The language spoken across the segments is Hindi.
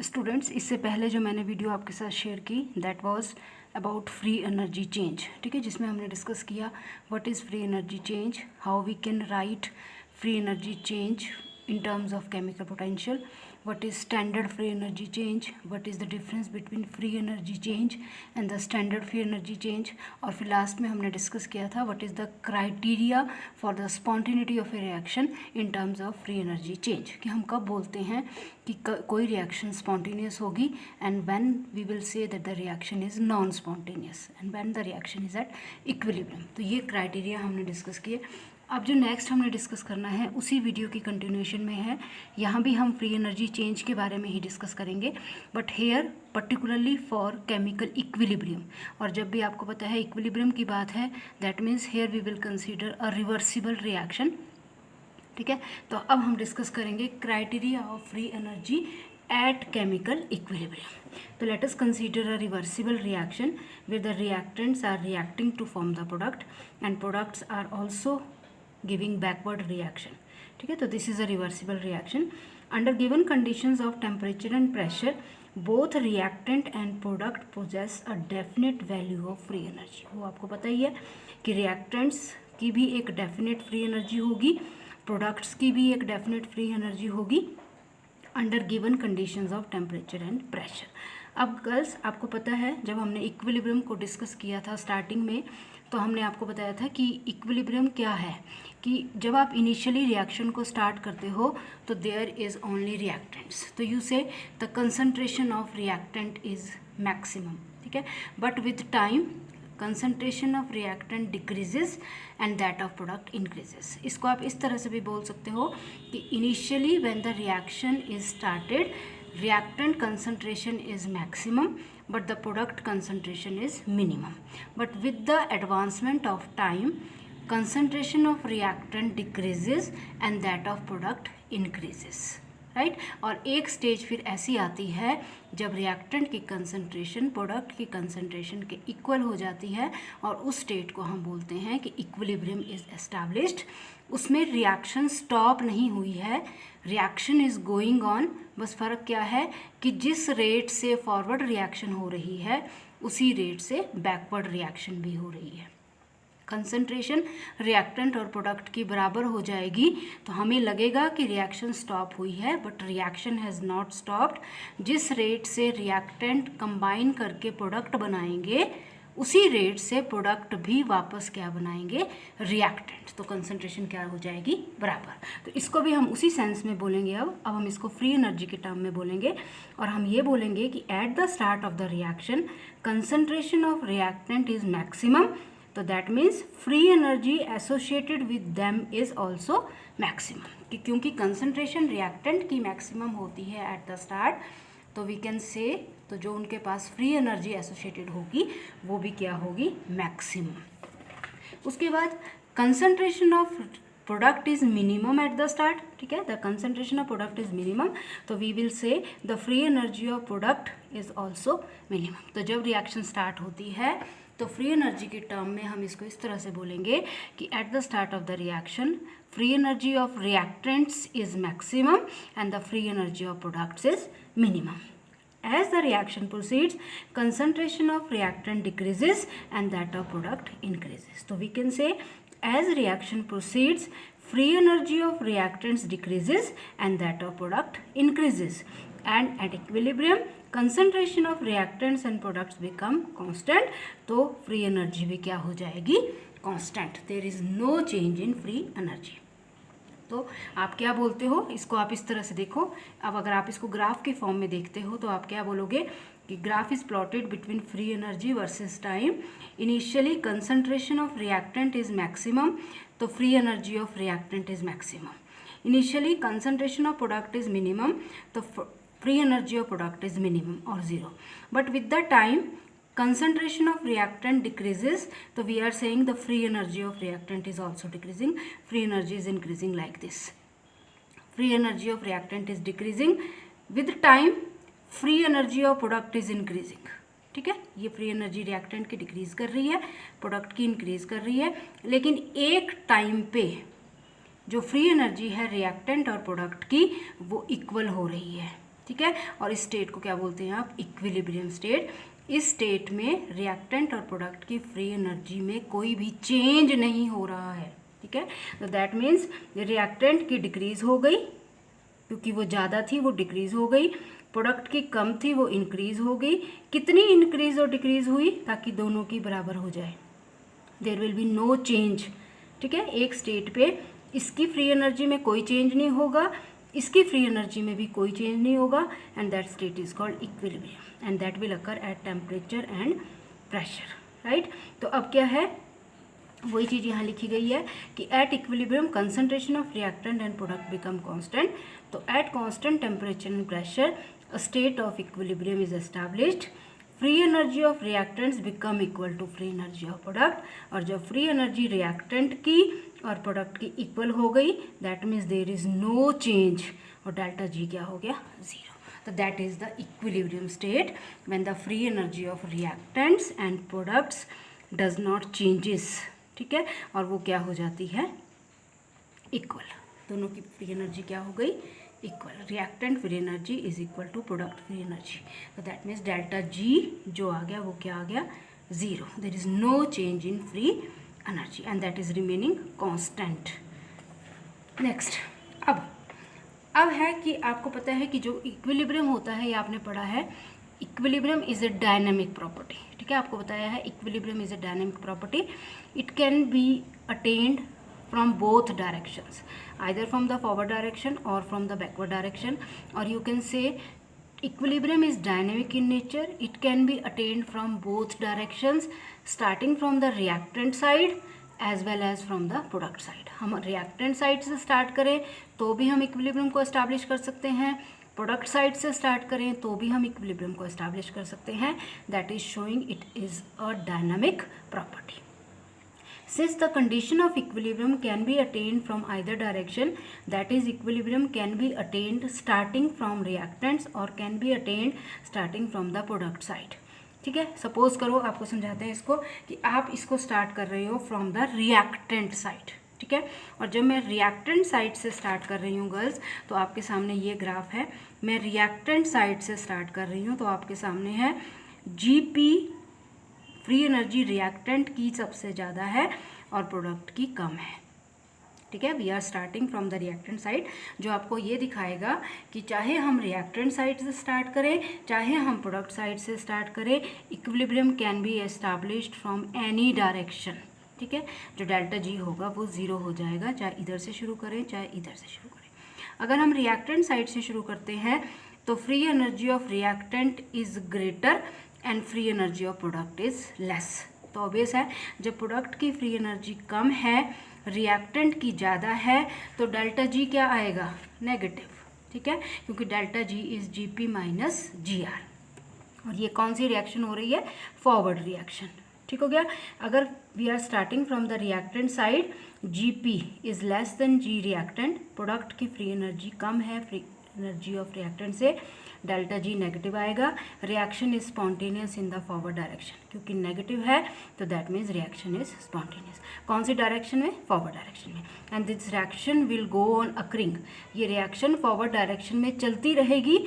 स्टूडेंट्स, इससे पहले जो मैंने वीडियो आपके साथ शेयर की that was about free energy change, ठीक है, जिसमें हमने डिस्कस किया what is free energy change, how we can write free energy change in terms of chemical potential, what is standard free energy change, what is the difference between free energy change and the standard free energy change। और फिर लास्ट में हमने डिस्कस किया था what is the criteria for the spontaneity of a reaction in terms of free energy change, कि हम कब बोलते हैं कि कोई रिएक्शन स्पॉन्टेनियस होगी and when we will say that the reaction is non spontaneous and when the reaction is at equilibrium। तो ये क्राइटेरिया हमने डिस्कस किए। अब जो नेक्स्ट हमने डिस्कस करना है उसी वीडियो की कंटिन्यूएशन में है, यहाँ भी हम फ्री एनर्जी चेंज के बारे में ही डिस्कस करेंगे, but here particularly for chemical equilibrium. और जब भी आपको पता है इक्विलिब्रियम की बात है, that means here we will consider a reversible reaction, ठीक है। तो अब हम डिस्कस करेंगे criteria of free energy at chemical equilibrium. तो let us consider a reversible reaction where the reactants are reacting to form the product and products are also giving backward reaction, ठीक है। तो this is a reversible reaction under given conditions of temperature and pressure both reactant and product possess a definite value of free energy. वो आपको पता ही है कि रिएक्टेंट्स की भी एक डेफिनेट फ्री एनर्जी होगी, प्रोडक्ट्स की भी एक डेफिनेट फ्री एनर्जी होगी under given conditions of temperature and pressure. अब गर्ल्स, आपको पता है जब हमने इक्विलिब्रियम को डिस्कस किया था स्टार्टिंग में, तो हमने आपको बताया था कि इक्विलिब्रियम क्या है, कि जब आप इनिशियली रिएक्शन को स्टार्ट करते हो तो देयर इज़ ओनली रिएक्टेंट्स, तो यू से the concentration of reactant is maximum, ठीक है। But with time concentration of reactant decreases and that of product increases। इसको आप इस तरह से भी बोल सकते हो कि initially when the reaction is started reactant concentration is maximum but the product concentration is minimum, but with the advancement of time concentration of reactant decreases and that of product increases, right. और एक स्टेज फिर ऐसी आती है जब रिएक्टेंट की कंसंट्रेशन प्रोडक्ट की कंसंट्रेशन के इक्वल हो जाती है और उस स्टेट को हम बोलते हैं कि इक्विलिब्रियम इज़ एस्टैब्लिश्ड। उसमें रिएक्शन स्टॉप नहीं हुई है, रिएक्शन इज़ गोइंग ऑन, बस फ़र्क क्या है कि जिस रेट से फॉरवर्ड रिएक्शन हो रही है उसी रेट से बैकवर्ड रिएक्शन भी हो रही है। कंसंट्रेशन रिएक्टेंट और प्रोडक्ट की बराबर हो जाएगी तो हमें लगेगा कि रिएक्शन स्टॉप हुई है, but reaction has not stopped. जिस रेट से रिएक्टेंट कंबाइन करके प्रोडक्ट बनाएंगे उसी रेट से प्रोडक्ट भी वापस क्या बनाएंगे, रिएक्टेंट, तो कंसंट्रेशन क्या हो जाएगी, बराबर। तो इसको भी हम उसी सेंस में बोलेंगे। अब हम इसको फ्री एनर्जी के टर्म में बोलेंगे और हम ये बोलेंगे कि at the start of the reaction concentration of reactant is maximum, तो that means free energy associated with them is also maximum, क्योंकि कंसंट्रेशन रिएक्टेंट की मैक्सिमम होती है एट द स्टार्ट, तो वी कैन से तो जो उनके पास फ्री एनर्जी एसोसिएटेड होगी वो भी क्या होगी, मैक्सिमम। उसके बाद concentration of product is minimum at the start, ठीक है, the concentration of product is minimum, तो we will say the free energy of product is also minimum. तो जब रिएक्शन स्टार्ट होती है तो फ्री एनर्जी के टर्म में हम इसको इस तरह से बोलेंगे कि at the start of the reaction free energy of reactants is maximum and the free energy of products is minimum. As the reaction proceeds, concentration of reactant decreases and that of product increases. So we can say as reaction proceeds, free energy of reactants decreases and that of product increases. And at equilibrium, concentration of reactants and products become constant. तो free energy भी क्या हो जाएगी, constant. There is no change in free energy. तो आप क्या बोलते हो, इसको आप इस तरह से देखो। अब अगर आप इसको ग्राफ के फॉर्म में देखते हो तो आप क्या बोलोगे कि graph is plotted between free energy versus time. Initially concentration of reactant is maximum, तो free energy of reactant is maximum. Initially concentration of product is minimum, तो free energy of product is minimum और zero. But with the time concentration of reactant decreases, so we are saying the free energy of reactant is also decreasing, free energy is increasing like this, free energy of reactant is decreasing, with time free energy of product is increasing, ठीक है। ये फ्री एनर्जी रिएक्टेंट की डिक्रीज कर रही है, प्रोडक्ट की इंक्रीज कर रही है, लेकिन एक टाइम पे जो फ्री एनर्जी है रिएक्टेंट और प्रोडक्ट की वो इक्वल हो रही है, ठीक है। और इस स्टेट को क्या बोलते हैं आप? Equilibrium state. इस स्टेट में रिएक्टेंट और प्रोडक्ट की फ्री एनर्जी में कोई भी चेंज नहीं हो रहा है, ठीक है। तो दैट मीन्स रिएक्टेंट की डिक्रीज हो गई, क्योंकि वो ज़्यादा थी वो डिक्रीज हो गई, प्रोडक्ट की कम थी वो इंक्रीज हो गई। कितनी इंक्रीज और डिक्रीज हुई? ताकि दोनों की बराबर हो जाए, there will be no change, ठीक है। एक स्टेट पे इसकी फ्री एनर्जी में कोई चेंज नहीं होगा, इसकी फ्री एनर्जी में भी कोई चेंज नहीं होगा, and that state is called equilibrium and that will occur at temperature and pressure, right. तो अब क्या है, वही चीज़ यहाँ लिखी गई है कि at equilibrium concentration of reactant and product become constant. तो at constant temperature and pressure a state of equilibrium is established. Free energy of reactants become equal to free energy of product. और जब फ्री एनर्जी रिएक्टेंट की और प्रोडक्ट की इक्वल हो गई, that means there is no change, और डेल्टा जी क्या हो गया? जीरो। तो that is the equilibrium state when the free energy of reactants and products does not changes, ठीक है। और वो क्या हो जाती है? इक्वल। दोनों की फ्री एनर्जी क्या हो गई? Equal. Reactant free energy is equal to product free energy. तो दैट मीन्स डेल्टा जी जो आ गया वो क्या आ गया? Zero. There is no change in free energy and that is remaining constant. Next, अब है कि आपको पता है कि जो इक्विलिब्रियम होता है, ये आपने पढ़ा है, equilibrium is a dynamic property, ठीक है। आपको बताया है equilibrium is a dynamic property. It can be attend from both directions, either from the forward direction or from the backward direction, or you can say equilibrium is dynamic in nature. It can be attained from both directions, starting from the reactant side as well as from the product side. हम reactant side से start करें तो भी हम equilibrium को establish कर सकते हैं, प्रोडक्ट साइड से स्टार्ट करें तो भी हम इक्विलिब्रियम को establish कर सकते हैं. That is showing it is a dynamic property. Since the condition of equilibrium can be attained from either direction, that is equilibrium can be attained starting from reactants or can be attained starting from the product side. ठीक है. सपोज करो, आपको समझाते हैं इसको, कि आप इसको स्टार्ट कर रहे हो फ्रॉम द रिएक्टेंट साइड. ठीक है. और जब मैं रिएक्टेंट साइड से स्टार्ट कर रही हूँ गर्ल्स, तो आपके सामने ये ग्राफ है. मैं रिएक्टेंट साइड से स्टार्ट कर रही हूँ तो आपके सामने है जीपी फ्री एनर्जी रिएक्टेंट की सबसे ज़्यादा है और प्रोडक्ट की कम है. ठीक है. We are starting from the reactant side, जो आपको ये दिखाएगा कि चाहे हम रिएक्टेंट साइड से स्टार्ट करें, चाहे हम प्रोडक्ट साइड से स्टार्ट करें, equilibrium can B established from any direction. ठीक है. जो डेल्टा जी होगा वो ज़ीरो हो जाएगा, चाहे इधर से शुरू करें चाहे इधर से शुरू करें. अगर हम रिएक्टेंट साइड से शुरू करते हैं तो free energy of reactant is greater and free energy of product is less. तो ऑब्वियस है, जब प्रोडक्ट की फ्री एनर्जी कम है, रिएक्टेंट की ज़्यादा है, तो डेल्टा जी क्या आएगा? नेगेटिव. ठीक है. क्योंकि delta G is G P minus G R. और ये कौन सी रिएक्शन हो रही है? Forward reaction. ठीक हो गया. अगर we are starting from the reactant side, G P is less than G reactant, product की फ्री एनर्जी कम है फ्री एनर्जी ऑफ रिएक्टेंट से, डेल्टा जी नेगेटिव आएगा. Reaction is spontaneous in the forward direction. क्योंकि नेगेटिव है तो that means reaction is spontaneous. कौन सी डायरेक्शन में? फॉरवर्ड डायरेक्शन में. And this reaction will go on occurring. ये रिएक्शन फॉरवर्ड डायरेक्शन में चलती रहेगी.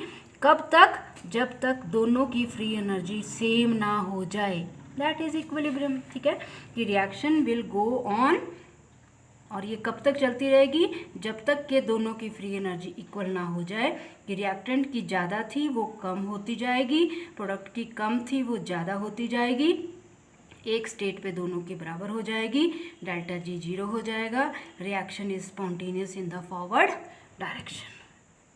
कब तक? जब तक दोनों की फ्री एनर्जी सेम ना हो जाए. That is equilibrium. ठीक है. ये रिएक्शन विल गो ऑन, और ये कब तक चलती रहेगी? जब तक कि दोनों की फ्री एनर्जी इक्वल ना हो जाए. कि रिएक्टेंट की ज़्यादा थी वो कम होती जाएगी, प्रोडक्ट की कम थी वो ज़्यादा होती जाएगी. एक स्टेट पे दोनों के बराबर हो जाएगी, डेल्टा जी जीरो हो जाएगा. Reaction is spontaneous in the forward direction.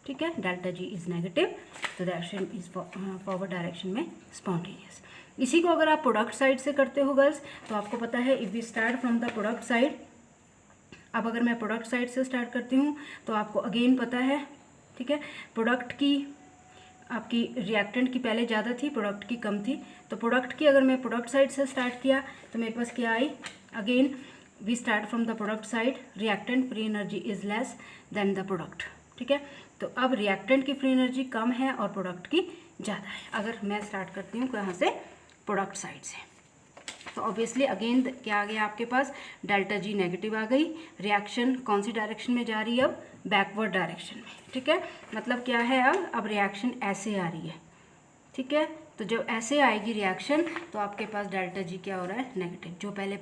ठीक है. डेल्टा जी इज़ नेगेटिव, तो रिएक्शन इज फॉरवर्ड डायरेक्शन में स्पॉन्टेनियस. इसी को अगर आप प्रोडक्ट साइड से करते हो गर्ल्स, तो आपको पता है if we start from the product side. अब अगर मैं प्रोडक्ट साइड से स्टार्ट करती हूँ तो आपको अगेन पता है, ठीक है, प्रोडक्ट की आपकी रिएक्टेंट की पहले ज़्यादा थी, प्रोडक्ट की कम थी. तो प्रोडक्ट की अगर मैं प्रोडक्ट साइड से स्टार्ट किया तो मेरे पास क्या आई? Again we start from the product side, reactant free energy is less than the product. ठीक है. तो अब रिएक्टेंट की फ्री एनर्जी कम है और प्रोडक्ट की ज़्यादा है. अगर मैं स्टार्ट करती हूँ कहाँ से? प्रोडक्ट साइड से. तो ऑब्वियसली अगेन क्या आ गया आपके पास, डेल्टा जी नेगेटिव आ गई। रिएक्शन कौन सी डायरेक्शन में जा रही है, अब बैकवर्ड डायरेक्शन में, ठीक है। मतलब क्या है, अब रिएक्शन ऐसे आ रही है, ठीक है। तो जब ऐसे आएगी रिएक्शन तो आपके पास डेल्टा जी क्या हो रहा है, नेगेटिव। जो पहले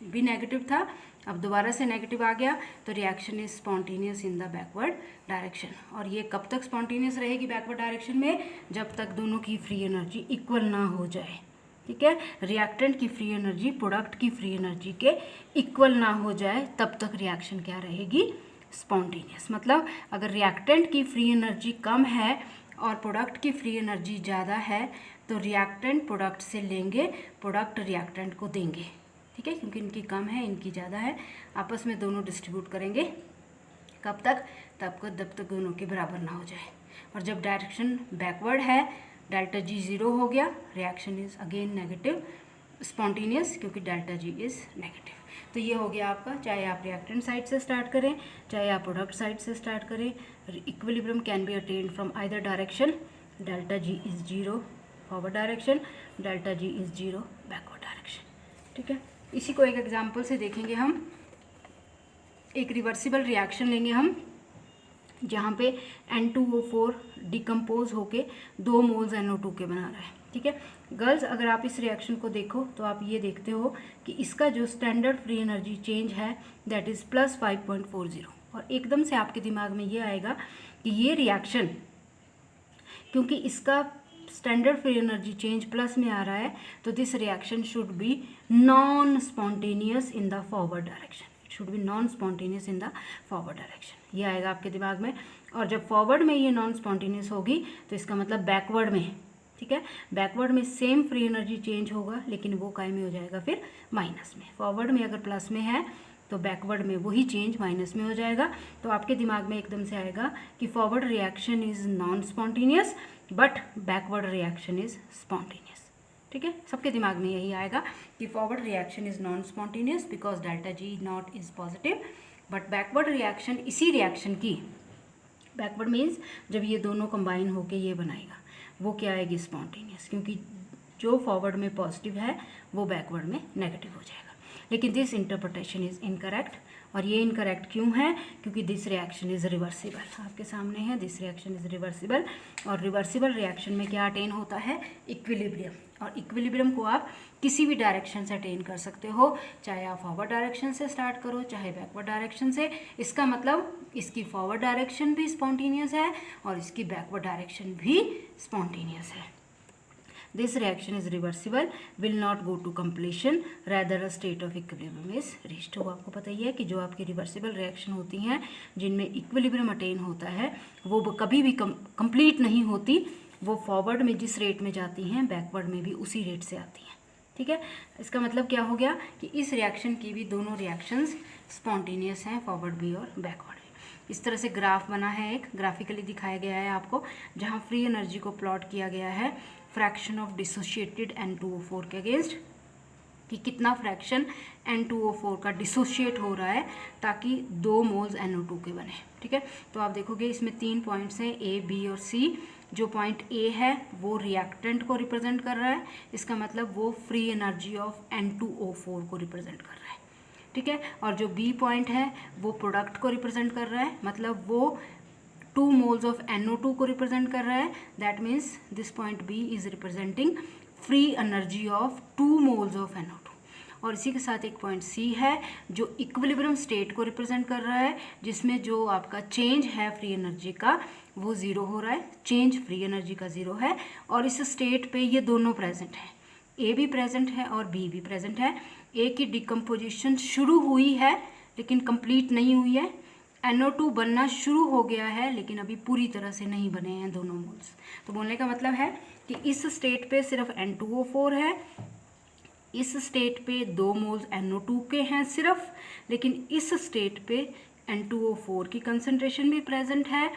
भी नेगेटिव था अब दोबारा से नेगेटिव आ गया, तो reaction is spontaneous in the backward direction. और ये कब तक स्पॉन्टेनियस रहेगी बैकवर्ड डायरेक्शन में, जब तक दोनों की फ्री एनर्जी इक्वल ना हो जाए, ठीक है। रिएक्टेंट की फ्री एनर्जी प्रोडक्ट की फ्री एनर्जी के इक्वल ना हो जाए, तब तक रिएक्शन क्या रहेगी, स्पॉन्टेनियस। मतलब अगर रिएक्टेंट की फ्री एनर्जी कम है और प्रोडक्ट की फ्री एनर्जी ज़्यादा है, तो रिएक्टेंट प्रोडक्ट से लेंगे, प्रोडक्ट रिएक्टेंट को देंगे, ठीक है। क्योंकि इनकी कम है, इनकी ज़्यादा है, आपस में दोनों डिस्ट्रीब्यूट करेंगे। कब तक, जब तक दोनों के बराबर ना हो जाए। और जब डायरेक्शन बैकवर्ड है, डेल्टा जी ज़ीरो हो गया, reaction is again negative spontaneous, क्योंकि डेल्टा जी इज़ नेगेटिव। तो ये हो गया आपका, चाहे आप रिएक्टेंट साइड से स्टार्ट करें, चाहे आप प्रोडक्ट साइड से स्टार्ट करें, equilibrium can be attend from either direction. Delta G is zero forward direction, delta G is zero backward direction, ठीक है। इसी को एक एग्जांपल से देखेंगे हम। एक रिवर्सिबल रिएक्शन लेंगे हम, जहाँ पे N2O4 डिकम्पोज होके 2 मोल्स NO2 के बना रहा है, ठीक है। गर्ल्स, अगर आप इस रिएक्शन को देखो तो आप ये देखते हो कि इसका जो स्टैंडर्ड फ्री एनर्जी चेंज है दैट इज़ प्लस 5.40। और एकदम से आपके दिमाग में ये आएगा कि ये रिएक्शन, क्योंकि इसका standard free energy change plus में आ रहा है, तो this reaction should be non spontaneous in the forward direction. It should be non spontaneous in the forward direction, ये आएगा आपके दिमाग में। और जब फॉरवर्ड में ये नॉन स्पॉन्टेनियस होगी तो इसका मतलब बैकवर्ड में, ठीक है, बैकवर्ड में सेम फ्री एनर्जी चेंज होगा, लेकिन वो काय में हो जाएगा फिर माइनस में। फॉरवर्ड में अगर प्लस में है तो बैकवर्ड में वही चेंज माइनस में हो जाएगा। तो आपके दिमाग में एकदम से आएगा कि forward reaction is non spontaneous but backward reaction is spontaneous, ठीक है। सबके दिमाग में यही आएगा कि forward reaction is non spontaneous because delta G not is positive, but backward reaction, इसी रिएक्शन की बैकवर्ड मीन्स जब ये दोनों कंबाइन होके ये बनाएगा, वो क्या आएगी, स्पॉन्टेनियस, क्योंकि जो फॉरवर्ड में पॉजिटिव है वो बैकवर्ड में नेगेटिव हो जाएगा। लेकिन दिस इंटरप्रिटेशन इज इनकरेक्ट। और ये इनकरेक्ट क्यों है, क्योंकि दिस रिएक्शन इज रिवर्सिबल। आपके सामने है, दिस रिएक्शन इज रिवर्सिबल। और रिवर्सिबल रिएक्शन में क्या अटेन होता है, इक्विलिब्रियम। और इक्विलिब्रियम को आप किसी भी डायरेक्शन से अटेन कर सकते हो, चाहे आप फॉरवर्ड डायरेक्शन से स्टार्ट करो, चाहे बैकवर्ड डायरेक्शन से। इसका मतलब इसकी फॉरवर्ड डायरेक्शन भी स्पॉन्टेनियस है और इसकी बैकवर्ड डायरेक्शन भी स्पॉन्टेनियस है। This reaction is reversible, will not go to completion, rather a state of equilibrium is reached। तो आपको पता ही है कि जो आपकी रिवर्सिबल रिएक्शन होती हैं जिनमें इक्विलिब्रियम अटेन होता है वो कभी भी कंप्लीट नहीं होती। वो फॉरवर्ड में जिस रेट में जाती हैं बैकवर्ड में भी उसी रेट से आती हैं, ठीक है। इसका मतलब क्या हो गया कि इस रिएक्शन की भी दोनों रिएक्शंस स्पॉन्टेनियस हैं, फॉरवर्ड भी और बैकवर्ड भी। इस तरह से ग्राफ बना है, एक ग्राफिकली दिखाया गया है आपको, जहाँ फ्री एनर्जी को प्लॉट किया गया है फ्रैक्शन ऑफ डिसोशिएटेड N2O4 के अगेंस्ट, कि कितना फ्रैक्शन N2O4 का डिसोशिएट हो रहा है ताकि 2 मोल्स NO2 के बने, ठीक है। तो आप देखोगे इसमें 3 पॉइंट्स हैं, A, B और C। जो पॉइंट A है वो रिएक्टेंट को रिप्रेजेंट कर रहा है, इसका मतलब वो फ्री एनर्जी ऑफ N2O4 को रिप्रेजेंट कर रहा है, ठीक है। और जो B पॉइंट है वो प्रोडक्ट को रिप्रेजेंट कर रहा है, मतलब वो 2 मोल्स ऑफ NO2 को रिप्रेजेंट कर रहा है। That means this point B is representing free energy of 2 moles of NO2। और इसी के साथ एक पॉइंट C है जो इक्विलिब्रियम स्टेट को रिप्रेजेंट कर रहा है, जिसमें जो आपका चेंज है फ्री एनर्जी का वो ज़ीरो हो रहा है, चेंज फ्री एनर्जी का ज़ीरो है। और इस स्टेट पे ये दोनों प्रेजेंट हैं, A भी प्रेजेंट है और B भी प्रेजेंट है। A की डिकम्पोजिशन शुरू हुई है लेकिन कंप्लीट नहीं हुई है, NO2 बनना शुरू हो गया है लेकिन अभी पूरी तरह से नहीं बने हैं दोनों मोल्स। तो बोलने का मतलब है कि इस स्टेट पे सिर्फ N2O4 है, इस स्टेट पे 2 मोल्स NO2 के हैं सिर्फ, लेकिन इस स्टेट पे N2O4 की कंसंट्रेशन भी प्रेजेंट है,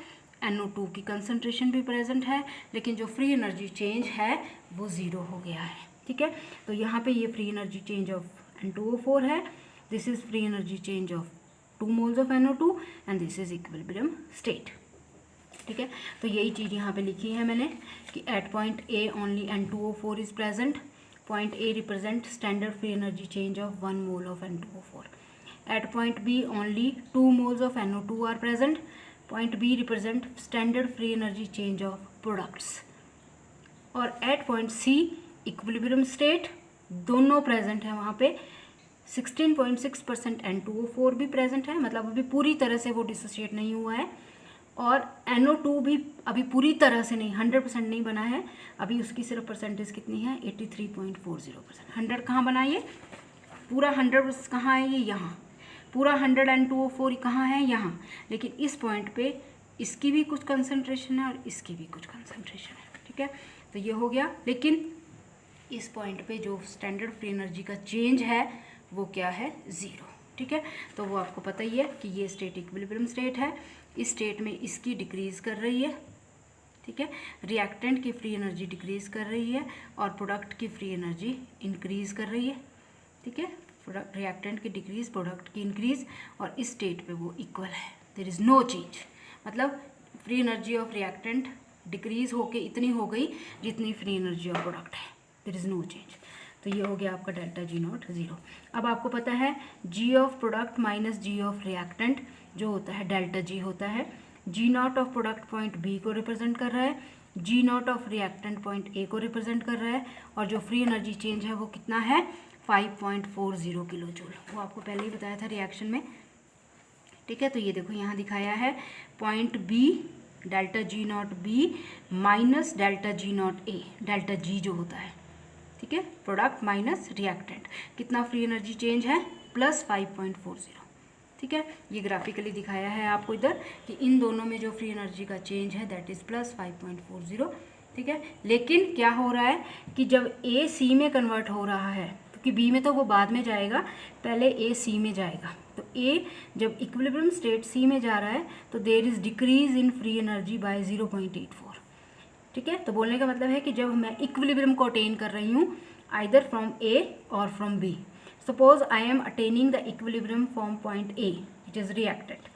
NO2 की कंसंट्रेशन भी प्रेजेंट है, लेकिन जो फ्री एनर्जी चेंज है वो ज़ीरो हो गया है, ठीक है। तो यहाँ पे ये free energy change of N2O4 है, this is free energy change of 2 moles of NO2 and this is equilibrium state, ठीक है। तो यही चीज़ यहाँ पे लिखी है मैंने कि at point A only N2O4 is present, Point A represent standard free energy change of 1 mole of N2O4. At point B, only 2 moles of NO2 are present. Point B represent standard free energy change of products. और at point C, equilibrium state दोनों प्रेजेंट है वहाँ पे. 16.6% N2O4 भी प्रेजेंट है, मतलब अभी पूरी तरह से वो डिसोसिएट नहीं हुआ है. और NO2 भी अभी पूरी तरह से नहीं, 100% नहीं बना है. अभी उसकी सिर्फ परसेंटेज कितनी है, 83.40%. 100 कहाँ बना ये, पूरा 100 कहाँ है, ये यहाँ. पूरा 100 N2O4 कहाँ है, यहाँ. लेकिन इस पॉइंट पे इसकी भी कुछ कंसंट्रेशन है और इसकी भी कुछ कंसंट्रेशन है. ठीक है, तो ये हो गया. लेकिन इस पॉइंट पे जो स्टैंडर्ड फ्री एनर्जी का चेंज है वो क्या है, 0. ठीक है, तो वो आपको पता ही है कि ये स्टेट इक्विलिब्रियम स्टेट है. इस स्टेट में इसकी डिक्रीज़ कर रही है. ठीक है, रिएक्टेंट की फ्री एनर्जी डिक्रीज़ कर रही है और प्रोडक्ट की फ्री एनर्जी इंक्रीज़ कर रही है. ठीक है, रिएक्टेंट की डिक्रीज़, प्रोडक्ट की इंक्रीज़, और इस स्टेट पे वो इक्वल है. There is no change. मतलब free energy of reactant decrease होके इतनी हो गई जितनी फ्री एनर्जी ऑफ प्रोडक्ट है. There is no change. तो ये हो गया आपका डेल्टा जी नॉट 0. अब आपको पता है G of product minus G of reactant जो होता है डेल्टा जी होता है. G naught of product point B को रिप्रेजेंट कर रहा है, G naught of reactant point A को रिप्रेजेंट कर रहा है, और जो फ्री एनर्जी चेंज है वो कितना है, 5.40 किलो जूल. वो आपको पहले ही बताया था रिएक्शन में. ठीक है, तो ये देखो यहाँ दिखाया है point B delta G naught B minus delta G naught A, delta G जो होता है. ठीक है, प्रोडक्ट माइनस रिएक्टेंट, कितना फ्री एनर्जी चेंज है, प्लस 5.40. ठीक है, ये ग्राफिकली दिखाया है आपको इधर कि इन दोनों में जो फ्री एनर्जी का चेंज है दैट इज़ प्लस 5.40. ठीक है, लेकिन क्या हो रहा है कि जब ए सी में कन्वर्ट हो रहा है, क्योंकि बी में तो वो बाद में जाएगा, पहले ए सी में जाएगा. तो ए जब इक्विलिब्रियम स्टेट सी में जा रहा है तो there is decrease in free energy by 0.84. ठीक है, तो बोलने का मतलब है कि जब मैं इक्विलिब्रियम को अटेन कर रही हूँ आइदर फ्रॉम ए और from B. Suppose I am attaining the equilibrium from point A it is reactant,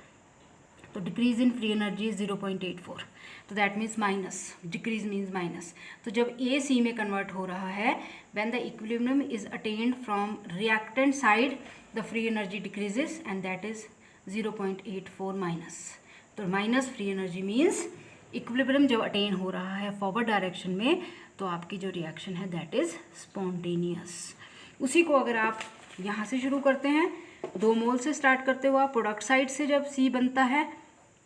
तो decrease in free energy is 0.84. तो that means minus, decrease means minus. तो जब ए सी में कन्वर्ट हो रहा है, when the equilibrium is attained from reactant side the free energy decreases and that is 0.84 minus. तो minus free energy means equilibrium जब अटेन हो रहा है फॉरवर्ड डायरेक्शन में तो आपकी जो रिएक्शन है दैट इज स्पॉन्टेनियस. उसी को अगर आप यहाँ से शुरू करते हैं, 2 मोल से स्टार्ट करते हो आप, प्रोडक्ट साइड से जब सी बनता है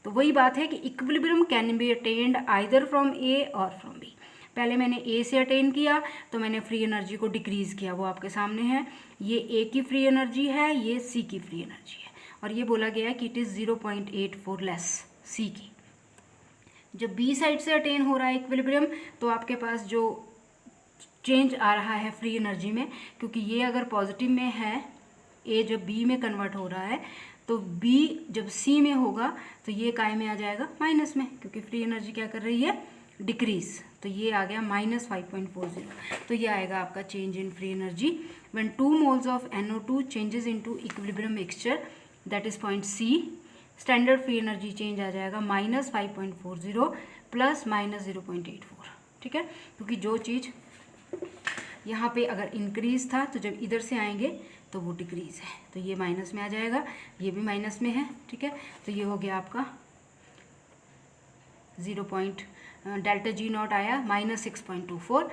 तो वही बात है कि equilibrium can be attained either from A और फ्रॉम बी. पहले मैंने ए से अटेन किया तो मैंने फ्री एनर्जी को डिक्रीज़ किया, वो आपके सामने है. ये ए की फ्री एनर्जी है, ये सी की फ्री एनर्जी है, और ये बोला गया है कि इट इज़ 0.84 लेस सी की. जब बी साइड से अटेन हो रहा है इक्विलिब्रियम तो आपके पास जो चेंज आ रहा है फ्री एनर्जी में, क्योंकि ये अगर पॉजिटिव में है, ए जब बी में कन्वर्ट हो रहा है, तो बी जब सी में होगा तो ये काय में आ जाएगा, माइनस में, क्योंकि फ्री एनर्जी क्या कर रही है, डिक्रीज. तो ये आ गया माइनस 5.40. तो ये आएगा आपका change in free energy when 2 moles of NO2 changes into equilibrium mixture that is point C. Standard free energy change आ जाएगा माइनस 5.40 प्लस माइनस 0.84. ठीक है, क्योंकि जो चीज़ यहाँ पे अगर इंक्रीज था तो जब इधर से आएंगे तो वो डिक्रीज है, तो ये माइनस में आ जाएगा, ये भी माइनस में है. ठीक है, तो ये हो गया आपका 0. डेल्टा जी नॉट आया माइनस 6.24.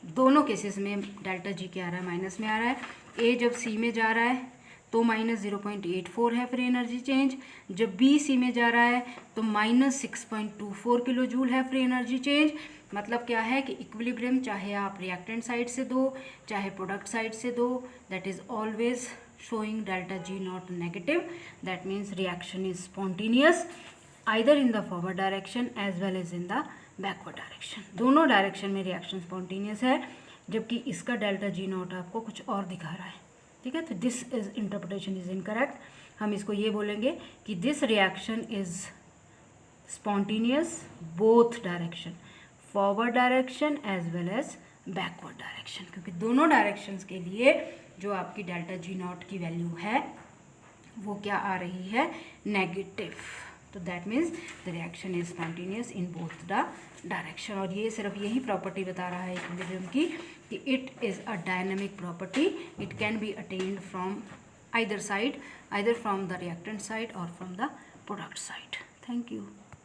दोनों केसेस में डेल्टा जी क्या आ रहा है, माइनस में आ रहा है. ए जब सी में जा रहा है तो माइनस 0.84 है फ्री एनर्जी चेंज. जब बी सी में जा रहा है तो माइनस 6.24 किलो जूल है फ्री एनर्जी चेंज. मतलब क्या है कि इक्विलिब्रियम चाहे आप रिएक्टेंट साइड से दो चाहे प्रोडक्ट साइड से दो, that is always showing delta G naught negative. That means reaction is spontaneous either in the forward direction as well as in the backward direction. दोनों डायरेक्शन में रिएक्शन स्पॉन्टेनियस है, जबकि इसका डेल्टा जी नॉट आपको कुछ और दिखा रहा है. ठीक है, तो this is interpretation is incorrect. हम इसको ये बोलेंगे कि this reaction is spontaneous both direction, forward direction as well as backward direction, क्योंकि दोनों डायरेक्शंस के लिए जो आपकी डेल्टा जी नॉट की वैल्यू है वो क्या आ रही है, नेगेटिव. तो that means the reaction is spontaneous in both the direction. और ये सिर्फ यही प्रॉपर्टी बता रहा है इक्विलिब्रियम की कि it is a dynamic property, it can be attend from either side, either from the reactant side or from the product side. Thank you.